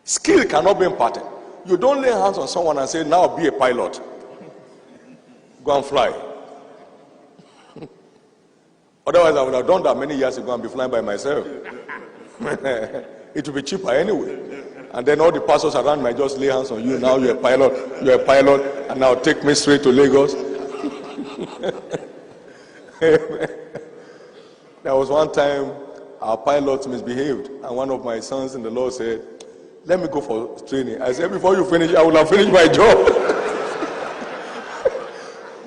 Skill cannot be imparted. You don't lay hands on someone and say, now be a pilot. Go and fly. Otherwise, I would have done that many years ago and be flying by myself. It will be cheaper anyway. And then all the pastors around might just lay hands on you. Now you're a pilot, and now take me straight to Lagos. There was one time our pilot misbehaved, and one of my sons in the Lord said, let me go for training. I said, before you finish, I will have finished my job.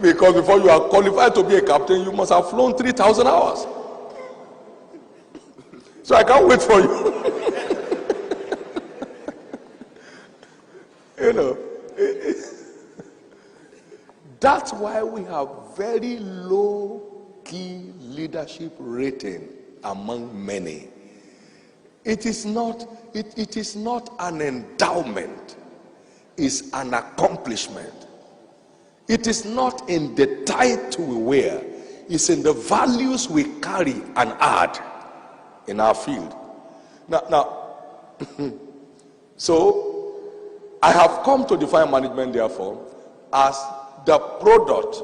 Because before you are qualified to be a captain, you must have flown 3,000 hours. So I can't wait for you. You know, that's why we have very low key leadership rating among many. It is not an endowment, it's an accomplishment. It is not in the title we wear, it's in the values we carry and add in our field. Now so I have come to define management, therefore, as the product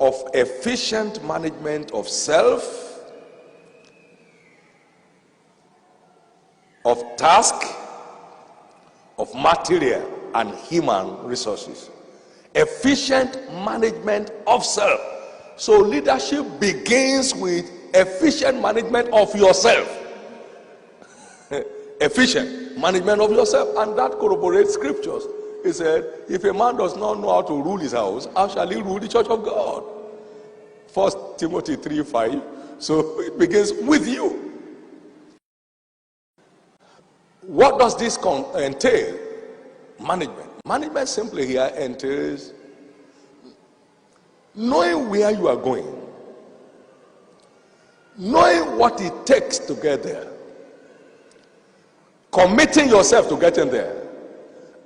of efficient management of self, of task, of material and human resources. Efficient management of self. So leadership begins with efficient management of yourself. Efficient management of yourself. And that corroborates scriptures. He said, if a man does not know how to rule his house, how shall he rule the church of God? 1 Timothy 3:5. So it begins with you. What does this entail? Management. Management simply here entails knowing where you are going, knowing what it takes to get there, committing yourself to getting there,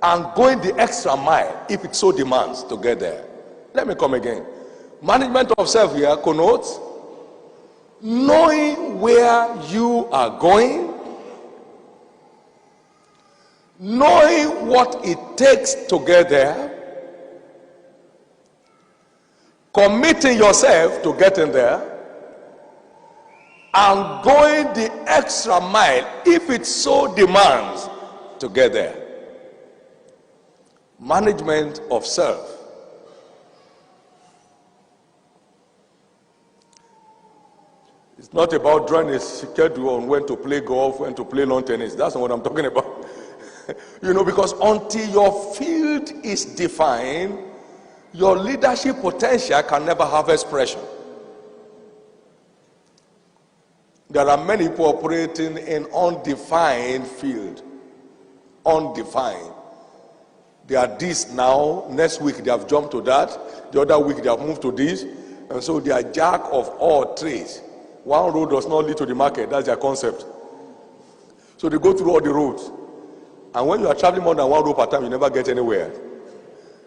and going the extra mile if it so demands to get there. Let me come again. Management of self here connotes knowing where you are going, knowing what it takes to get there, committing yourself to getting there, and going the extra mile if it so demands to get there. Management of self. It's not about drawing a schedule on when to play golf, when to play lawn tennis. That's not what I'm talking about. You know, because until your field is defined, your leadership potential can never have expression. There are many people operating in undefined field. Undefined. They are this now, next week they have jumped to that, the other week they have moved to this, and so they are jack of all trades. One road does not lead to the market, that's their concept. So they go through all the roads. And when you are traveling more than one road per time, you never get anywhere.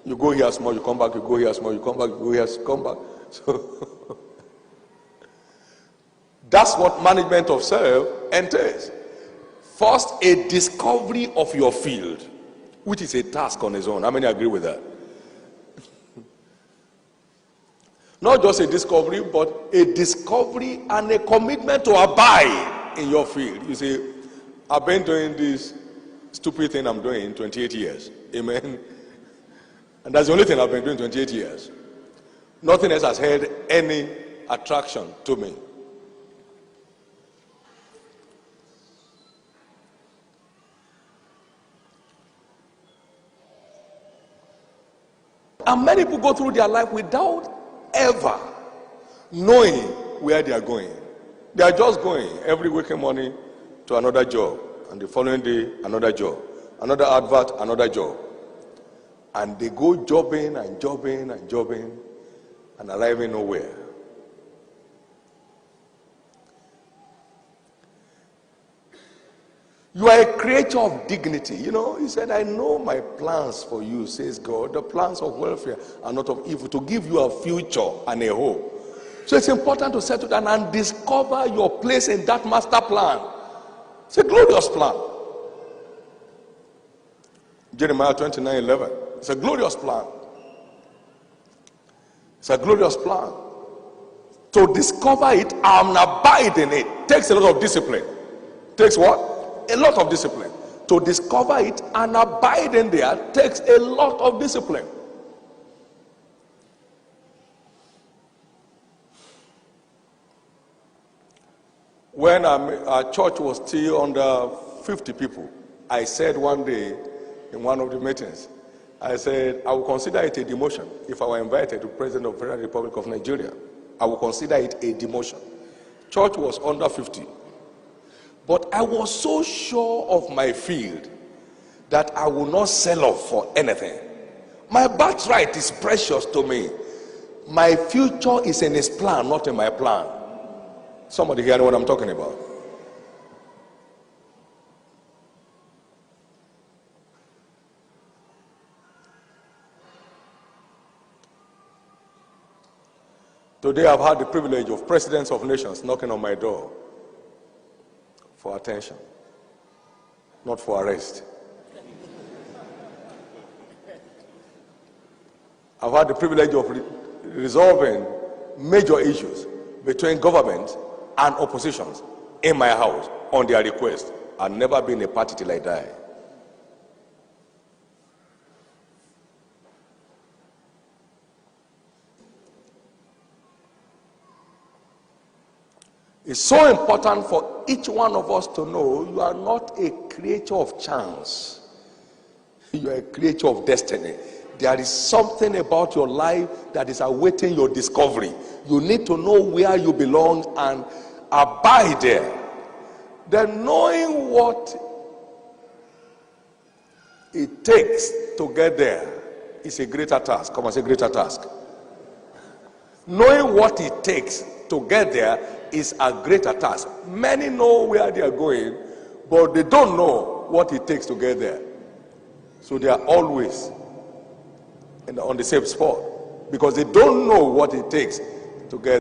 You go here small, you come back, you go here small, you come back, you go here, come back. So that's what management of self entails. First, a discovery of your field, which is a task on its own. How many agree with that? Not just a discovery, but a discovery and a commitment to abide in your field. You say, I've been doing this stupid thing I'm doing 28 years. Amen. And that's the only thing I've been doing 28 years. Nothing else has had any attraction to me. And many people go through their life without ever knowing where they are going. They are just going every waking morning to another job, and the following day another job, another advert, another job, and they go jobbing and jobbing and jobbing and arriving nowhere. You are a creature of dignity. You know, he said, I know my plans for you, says God, the plans of welfare and not of evil, to give you a future and a hope. So it's important to settle down and discover your place in that master plan. It's a glorious plan. Jeremiah 29:11. It's a glorious plan. It's a glorious plan. To discover it and abide in it takes a lot of discipline. Takes what? A lot of discipline. To discover it and abide in there takes a lot of discipline. When our church was still under 50 people, I said one day in one of the meetings, I said, I will consider it a demotion if I were invited to President of the Federal Republic of Nigeria. I will consider it a demotion. Church was under 50. But I was so sure of my field that I will not sell off for anything. My birthright is precious to me. My future is in his plan, not in my plan. Somebody here know what I'm talking about. Today I've had the privilege of presidents of nations knocking on my door for attention, not for arrest. I've had the privilege of resolving major issues between government and oppositions in my house on their request. I've never been a party till I die. It's so important for each one of us to know you are not a creature of chance. You are a creature of destiny. There is something about your life that is awaiting your discovery. You need to know where you belong and abide there. Then knowing what it takes to get there is a greater task. Come on, say greater task. Knowing what it takes to get there is a greater task. Many know where they are going, but they don't know what it takes to get there. So they are always on the same spot because they don't know what it takes to get there.